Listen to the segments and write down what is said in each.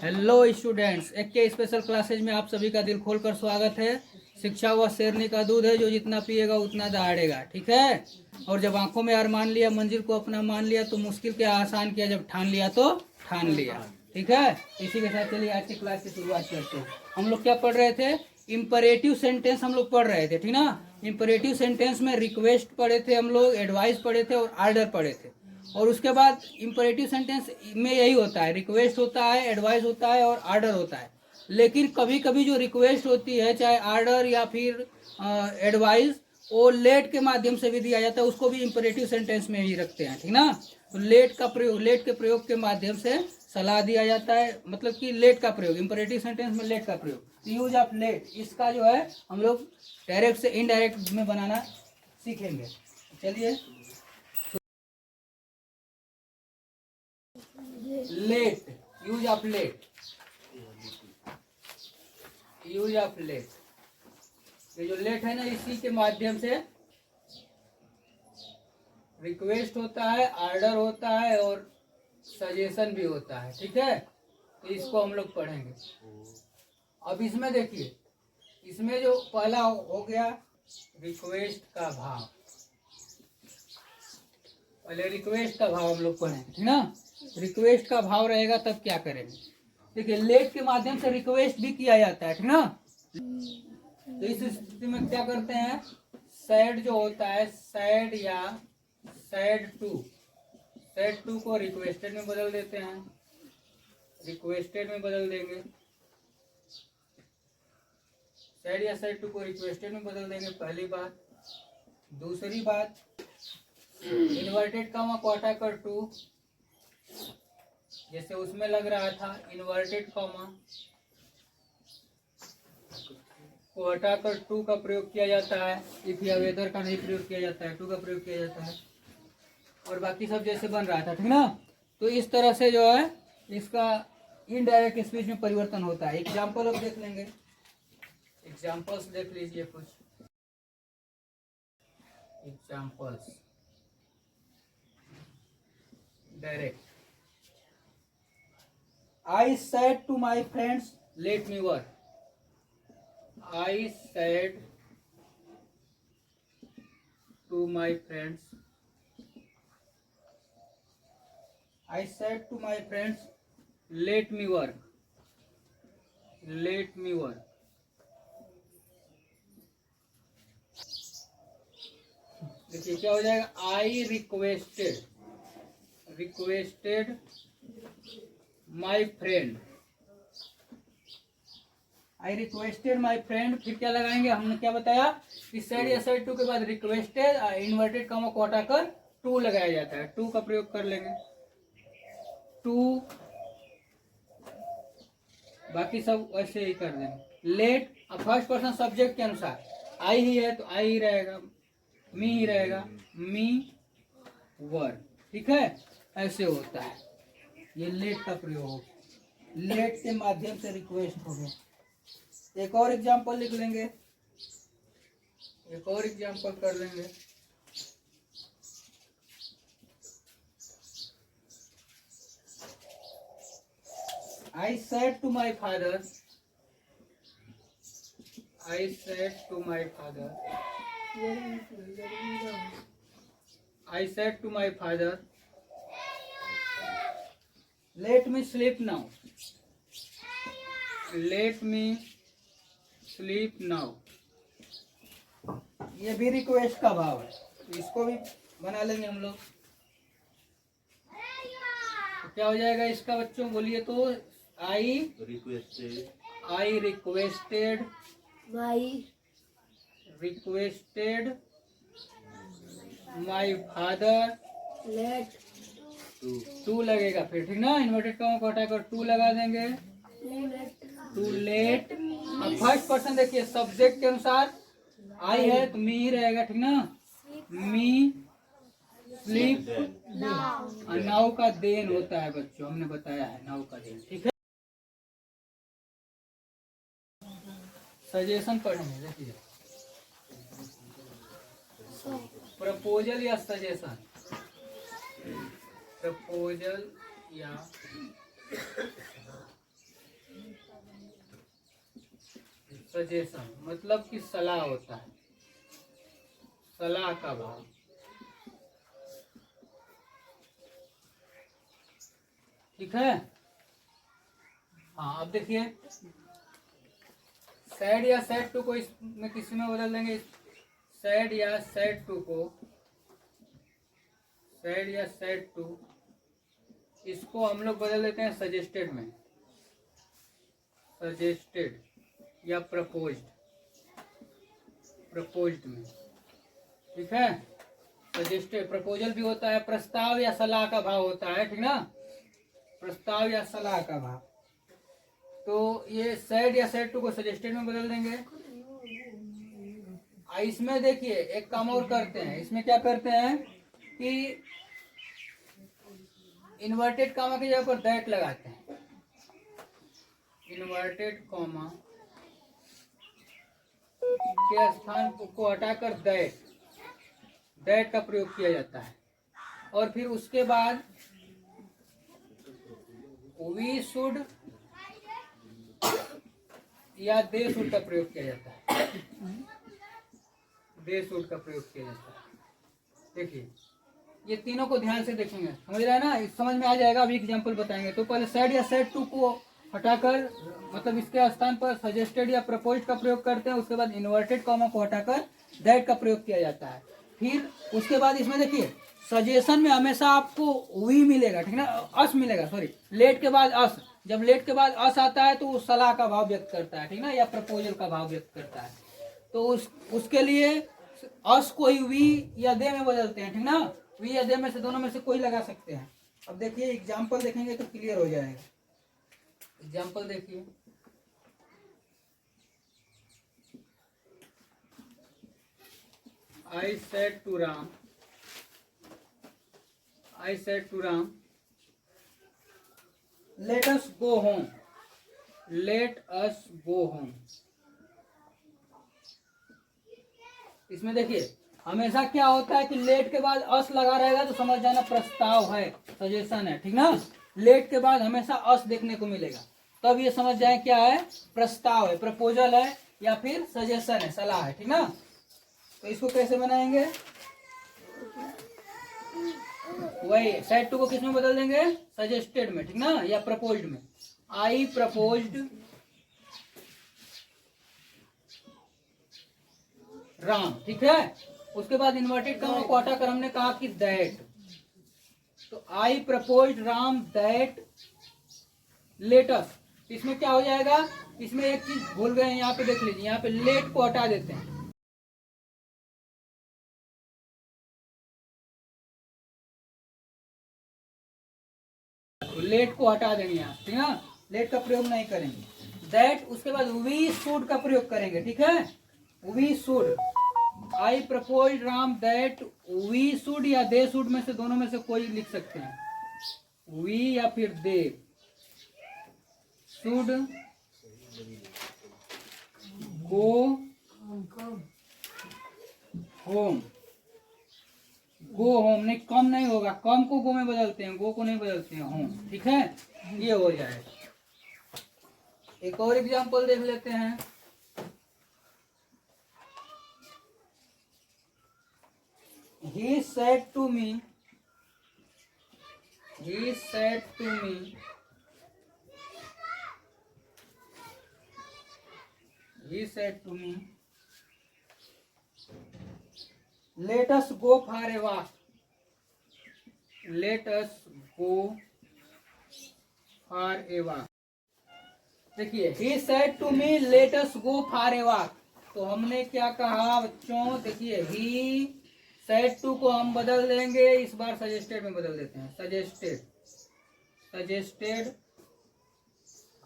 Hello students, एक के special classes में आप सभी का दिल खोलकर स्वागत है। शिक्षा वह शेरनी का दूध है, जो जितना पिएगा उतना दहाड़ेगा। ठीक है। और जब आंखों में अरमान लिया, मंजिल को अपना मान लिया, तो मुश्किल क्या आसान किया, जब ठान लिया तो ठान लिया। ठीक है। इसी के साथ चलिए आज की क्लास की शुरुआत करते हैं। हम लोग क्या पढ़ रहे थे? इंपरेटिव सेंटेंस हम लोग पढ़ रहे थे। ठीक ना। इंपरेटिव सेंटेंस में रिक्वेस्ट पढ़े थे हम लोग, एडवाइस पढ़े थे और आर्डर पढ़े थे। और उसके बाद इंपरेटिव सेंटेंस में यही होता है, रिक्वेस्ट होता है, एडवाइस होता है और आर्डर होता है। लेकिन कभी कभी जो रिक्वेस्ट होती है, चाहे आर्डर या फिर एडवाइस, वो लेट के माध्यम से भी दिया जाता है, उसको भी इंपरेटिव सेंटेंस में ही रखते हैं। ठीक ना। तो लेट के प्रयोग के माध्यम से सलाह दिया जाता है, मतलब कि लेट का प्रयोग, इंपरेटिव सेंटेंस में लेट का प्रयोग। यूज ऑफ लेट, इसका जो है हम लोग डायरेक्ट से इनडायरेक्ट में बनाना सीखेंगे। चलिए। Let, use of let, use of let. ये जो लेट है ना, इसी के माध्यम से रिक्वेस्ट होता है, आर्डर होता है और सजेशन भी होता है। ठीक है। तो इसको हम लोग पढ़ेंगे। अब इसमें देखिए, इसमें जो पहला हो गया रिक्वेस्ट का भाव। पहले रिक्वेस्ट का भाव हम लोग पढ़ेंगे। ठीक ना। रिक्वेस्ट का भाव रहेगा तब क्या करेंगे। देखिए, लेट के माध्यम से रिक्वेस्ट भी किया जाता है। ठीक ना। तो इस स्थिति में क्या करते हैं, सैड जो होता है, सैड या सैड टू को रिक्वेस्टेड में बदल देते हैं, रिक्वेस्टेड में बदल देंगे। सैड या सैड टू को रिक्वेस्टेड में बदल देंगे, पहली बात। दूसरी बात, इन्वर्टेड कामा क्वाटा कर टू, जैसे उसमें लग रहा था इन्वर्टेड कॉमा को हटाकर टू का प्रयोग किया जाता है। इफ या वेदर का नहीं प्रयोग किया जाता है, टू का प्रयोग किया जाता है। और बाकी सब जैसे बन रहा था। ठीक ना। तो इस तरह से जो है इसका इनडायरेक्ट स्पीच में परिवर्तन होता है। एग्जाम्पल अब देख लेंगे, एग्जाम्पल्स देख लीजिए कुछ examples. Direct, I said to my friends, let me work. I said to my friends, I said to my friends, let me work. Let me work. देखिए क्या हो जाएगा, I requested my friend. I requested my friend, फिर क्या लगाएंगे, हमने क्या बताया कि said या said to के बाद requested इन्वर्टेड कॉमा को हटाकर टू लगाया जाता है। टू का प्रयोग कर लेंगे, टू, बाकी सब वैसे ही कर देंगे। लेट, फर्स्ट पर्सन सब्जेक्ट के अनुसार आई ही है तो आई ही रहेगा, मी ही रहेगा, मी वर्क। ठीक है। ऐसे होता है, ये लेट का प्रयोग, लेट के माध्यम से रिक्वेस्ट हो गया। एक और एग्जांपल लिख लेंगे, एक और एग्जांपल कर लेंगे। I said to my father, I said to my father, I said to my father, let me sleep now. Let me sleep now. ये भी रिक्वेस्ट का भाव है, इसको भी बना लेंगे हम लोग। तो क्या हो जाएगा इसका बच्चों, बोलिए तो। I requested my father, to लगेगा फिर। ठीक ना। इन्वर्टेड कॉमा को हटाकर टू लगा देंगे, टू लेट। अब फर्स्ट पर्सन देखिए, सब्जेक्ट के अनुसार आई है तो मी ही रहेगा। ठीक ना। मी स्लीप, नाउ का देन होता है बच्चों, हमने बताया है नाउ का देन। ठीक है। सजेशन पढ़ेंगे, देखिए प्रपोजल या सजेशन, प्रपोजल या सजेशन मतलब कि सलाह होता है, सलाह का भाव। ठीक है। हाँ अब देखिए, सैड या सैड टू को इसमें किसी में बदल देंगे, सैड या सैड टू को, सैड या सैड टू, इसको हम लोग बदल देते हैं सजेस्टेड में, सजेस्टेड या प्रपोज्ड, प्रपोज्ड में। ठीक है। सजेस्टेड, प्रपोजल भी होता है, प्रस्ताव या सलाह का भाव होता है, ठीक ना, प्रस्ताव या सलाह का भाव। तो ये सैड या सैड टू को सजेस्टेड में बदल देंगे। इसमें देखिए एक काम और करते हैं, इसमें क्या करते हैं कि इन्वर्टेड कॉमा की जगह पर दैट लगाते हैं, इन्वर्टेड कॉमा के स्थान को हटाकर दैट का प्रयोग किया जाता है। और फिर उसके बाद वी शुड या दे शुड का प्रयोग किया जाता है, दे शुड का प्रयोग किया जाता है। देखिए ये तीनों को ध्यान से देखेंगे, समझ रहे हैं ना, समझ में आ जाएगा। अभी एग्जांपल बताएंगे। तो पहले सैड या सैड टू को हटाकर, मतलब इसके स्थान पर सजेस्टेड या प्रपोज्ड का प्रयोग करते हैं। उसके बाद इन्वर्टेड कॉमा को हटाकर दैट का प्रयोग किया जाता है। फिर उसके बाद इसमें देखिए सजेशन में हमेशा आपको वी मिलेगा, ठीक ना, अस मिलेगा, सॉरी, लेट के बाद अस। जब लेट के बाद अस आता है तो वो सलाह का भाव व्यक्त करता है, ठीक ना, या प्रपोजल का भाव व्यक्त करता है। तो उसके लिए अस को ही वी या दे में बदलते हैं, ठीक ना, वी या दे में से दोनों में से कोई लगा सकते हैं। अब देखिए एग्जाम्पल देखेंगे तो क्लियर हो जाएगा। एग्जाम्पल देखिए, I said to Ram, let us go home. Let us go home. इसमें देखिए हमेशा क्या होता है कि लेट के बाद अस लगा रहेगा तो समझ जाना प्रस्ताव है, सजेशन है, ठीक ना। लेट के बाद हमेशा अस देखने को मिलेगा, तब ये समझ जाए क्या है, प्रस्ताव है, प्रपोजल है, या फिर सजेशन है, सलाह है, ठीक ना। तो इसको कैसे बनाएंगे, वही सैड टू को किस में बदल देंगे, सजेस्टेड में, ठीक ना, या प्रपोज्ड में। आई प्रपोज्ड राम, ठीक है। उसके बाद इन्वर्टेड कॉमा को हटाकर हमने कहा कि दैट। तो आई प्रपोज्ड राम दैट लेटस, इसमें क्या हो जाएगा, इसमें एक चीज भूल गए हैं, यहाँ पे देख लीजिए, यहाँ पे लेट को हटा देते हैं, लेट को हटा देंगे यहाँ, ठीक है, लेट का प्रयोग नहीं करेंगे। दैट, उसके बाद वी शुड का प्रयोग करेंगे, ठीक है, we should. I propose Ram that we should या दे शुड में से दोनों में से कोई लिख सकते हैं, वी या फिर they should go home. Go home नहीं, कम नहीं होगा, कम को गो में बदलते हैं, गो को नहीं बदलते हैं, होम, ठीक है, ये हो जाएगा। एक और एग्जांपल देख लेते हैं। He said to me, he said to me, he said to me, let us go for a walk. Let us go for a walk. देखिए he said to me, let us go for a walk. तो हमने क्या कहा बच्चों, देखिए he said to को हम बदल देंगे, इस बार सजेस्टेड में बदल देते हैं, सजेस्टेड, सजेस्टेड।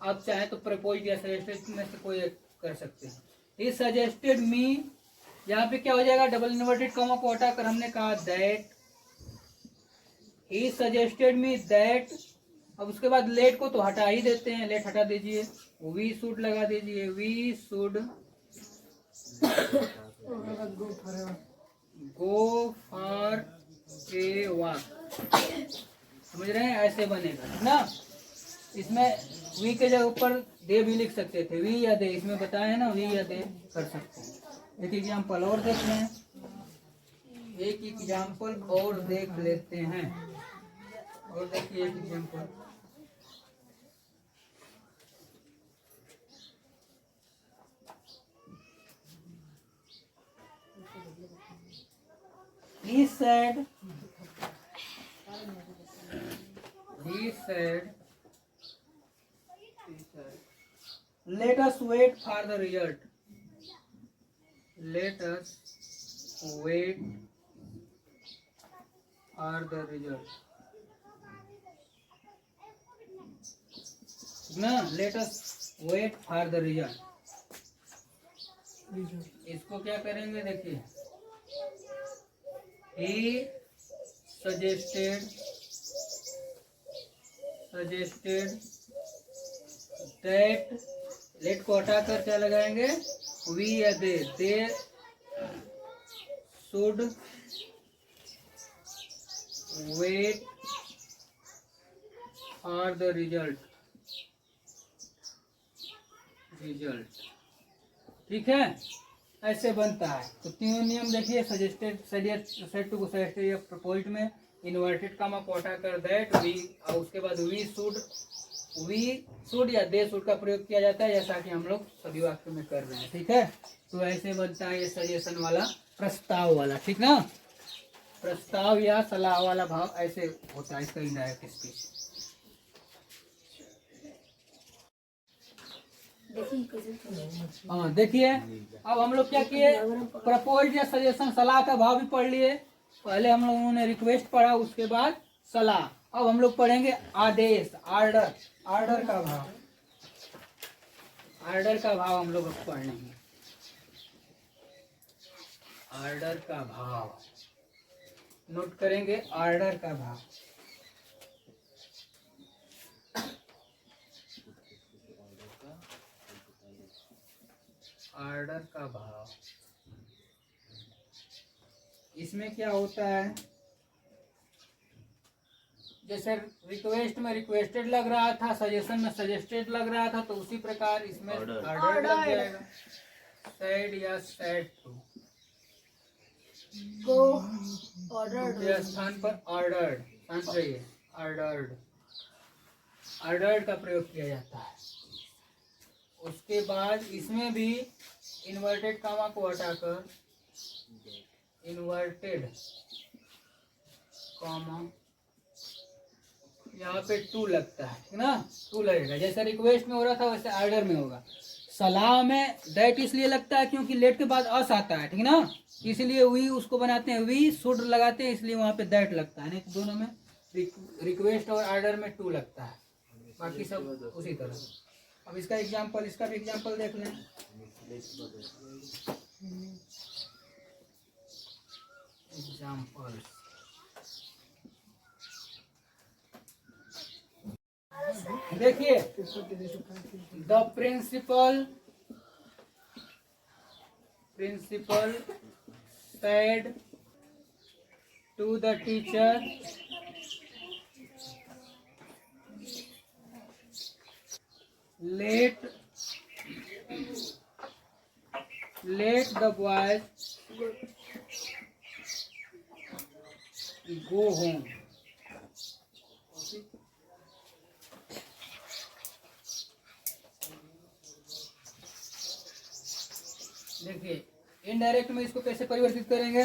आप चाहे तो प्रपोज या सजेस्टेड में से कोई एक कर सकते हैं। he suggested me, यहाँ पे क्या हो जाएगा, डबल इन्वर्टेड कॉमा को हटाकर हमने कहा that, he suggested me that। अब उसके बाद लेट को तो हटा ही देते हैं, लेट हटा दीजिए, वी शुड लगा दीजिए, we should go for a walk, समझ रहे हैं, ऐसे बनेगा ना। इसमें वी के जगह ऊपर दे भी लिख सकते थे, वी या दे, इसमें बताया ना वी या दे कर सकते हैं। एक एग्जाम्पल और देख लें, एक एग्जाम्पल और देख लेते हैं। और देखिए एक example, he said let us wait for the result, let us wait for the result ना, let us wait for the result। इसको क्या करेंगे देखिए, he suggested that, लेट को हटाकर क्या लगाएंगे, वी या they should wait for the result. ठीक है, ऐसे बनता है। तो तीनों नियम देखिए, सेड टू प्रपोज्ड में इन्वर्टेड कामा को हटाकर दैट, वी और उसके बाद वी शुड या दे शुड का प्रयोग किया जाता है, जैसा कि हम लोग सभी वाक्य में कर रहे हैं। ठीक है, तो ऐसे बनता है ये सजेशन वाला, प्रस्ताव वाला। ठीक ना, प्रस्ताव या सलाह वाला भाव ऐसे होता है इसका इनडायरेक्ट स्पीच। हाँ देखिए, अब हम लोग क्या किए, प्रपोज या सजेशन सलाह का भाव भी पढ़ लिए। पहले हम लोगों ने रिक्वेस्ट पढ़ा, उसके बाद सलाह। अब हम लोग पढ़ेंगे आदेश, ऑर्डर का भाव। ऑर्डर का भाव हम लोग अब पढ़ेंगे। ऑर्डर का भाव नोट करेंगे, ऑर्डर का भाव। ऑर्डर का भाव, इसमें क्या होता है, जैसे रिक्वेस्ट में रिक्वेस्टेड लग रहा था, सजेशन में सजेस्टेड लग रहा था, तो उसी प्रकार इसमें ऑर्डर लग जाएगा। सेड या सेड टू को ऑर्डर्ड के स्थान पर ऑर्डर्ड, ऑर्डर्ड का प्रयोग किया जाता है। उसके बाद इसमें भी इन्वर्टेड कामा को हटाकर इन्वर्टेड कामा, यहाँ पे टू लगता है ना, टू लगेगा। जैसे रिक्वेस्ट में हो रहा था वैसे ऑर्डर में होगा। सलाह में दैट इसलिए लगता है क्योंकि लेट के बाद अस आता है, ठीक ना, इसलिए वी उसको बनाते हैं, वी शुड लगाते हैं, इसलिए वहां पे दैट लगता है। नहीं तो दोनों में रिक्वेस्ट और ऑर्डर में टू लगता है, बाकी सब उसी तरह। अब इसका एग्जाम्पल, इसका भी एग्जाम्पल देख लें। एग्जाम्पल, देखिए, the principal said to the teacher, let the boys go home। देखिए, इनडायरेक्ट में इसको कैसे परिवर्तित करेंगे।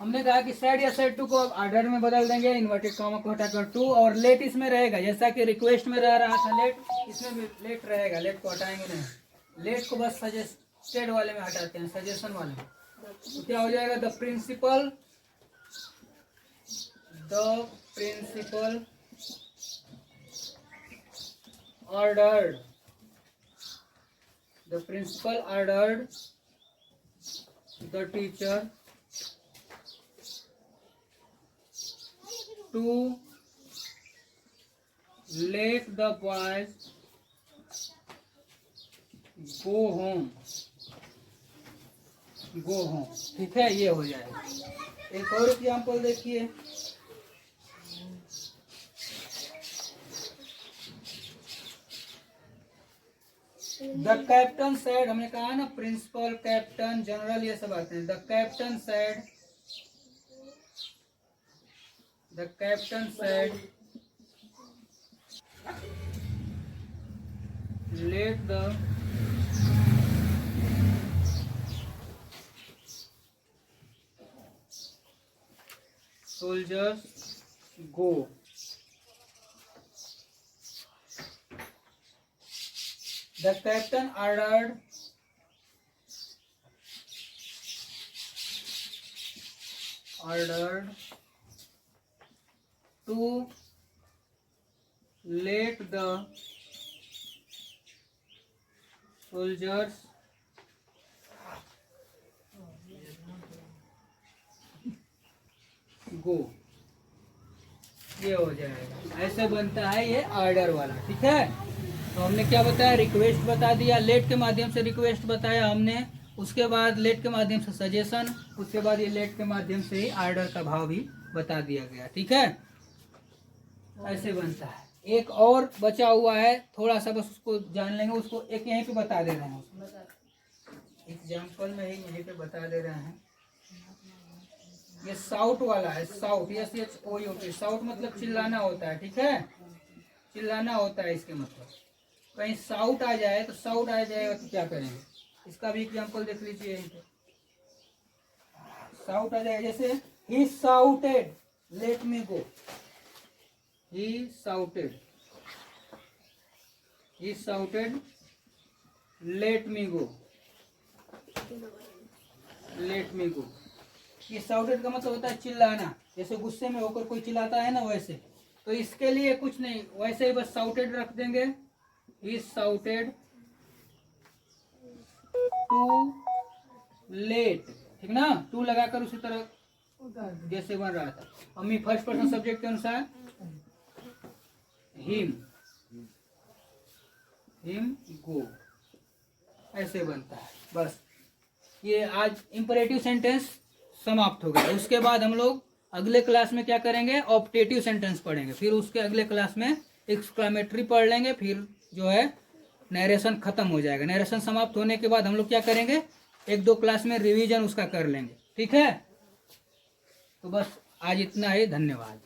हमने कहा कि सेड या सेड टू को ऑर्डर में बदल देंगे, इन्वर्टेड कॉमा को हटाकर टू, और लेट इसमें रहेगा, जैसा कि रिक्वेस्ट में रह रहा था लेट, इसमें भी लेट रहेगा, लेट को हटाएंगे नहीं, लेट को बस सजेस्टेड वाले में हटाते हैं, सजेशन वाले में। तो क्या हो जाएगा, the principal ordered the teacher to let the boys go home। ठीक है, ये हो जाएगा। एक और एग्जाम्पल देखिए, द कैप्टन सेड, हमने कहा ना प्रिंसिपल, कैप्टन, जनरल ये सब आते हैं। The captain said, the captain said let the soldiers go. The captain ordered to let the soldiers गो, ये हो जाएगा। ऐसे बनता है ये ऑर्डर वाला, ठीक है। तो हमने क्या बताया, रिक्वेस्ट बता दिया, लेट के माध्यम से रिक्वेस्ट बताया हमने, उसके बाद लेट के माध्यम से सजेशन, उसके बाद ये लेट के माध्यम से ही ऑर्डर का भाव भी बता दिया गया, ठीक है। ऐसे बनता है। एक और बचा हुआ है, थोड़ा सा बस उसको जान लेंगे, उसको एक यहीं पे बता दे रहे हैं, एग्जाम्पल में ही यहीं पे बता दे रहे हैं। ये साउट वाला है, साउट, SHOUT, साउट मतलब चिल्लाना होता है, ठीक है, चिल्लाना होता है इसके मतलब। कहीं साउट आ जाए तो साउट आ जाएगा तो क्या करेंगे, इसका भी एग्जांपल देख लीजिए। साउट आ जाएगा, जैसे ही साउटेड लेट मी गो, ही shouted let me go, let me go. ये साउटेड का मतलब होता है चिल्लाना, जैसे गुस्से में होकर कोई चिल्लाता है ना वैसे। तो इसके लिए कुछ नहीं, वैसे ही बस साउटेड रख देंगे, ही साउटेड टू लेट, ठीक ना, टू लगाकर उसी तरह जैसे बन रहा था। अम्मी फर्स्ट पर्सन सब्जेक्ट के अनुसार हिम गो, ऐसे बनता है। बस ये आज इंपरेटिव सेंटेंस समाप्त हो गया। उसके बाद हम लोग अगले क्लास में क्या करेंगे, ऑप्टेटिव सेंटेंस पढ़ेंगे, फिर उसके अगले क्लास में एक्सक्लेमेटरी पढ़ लेंगे, फिर जो है नरेशन खत्म हो जाएगा। नरेशन समाप्त होने के बाद हम लोग क्या करेंगे, 1-2 क्लास में रिवीजन उसका कर लेंगे, ठीक है। तो बस आज इतना ही, धन्यवाद।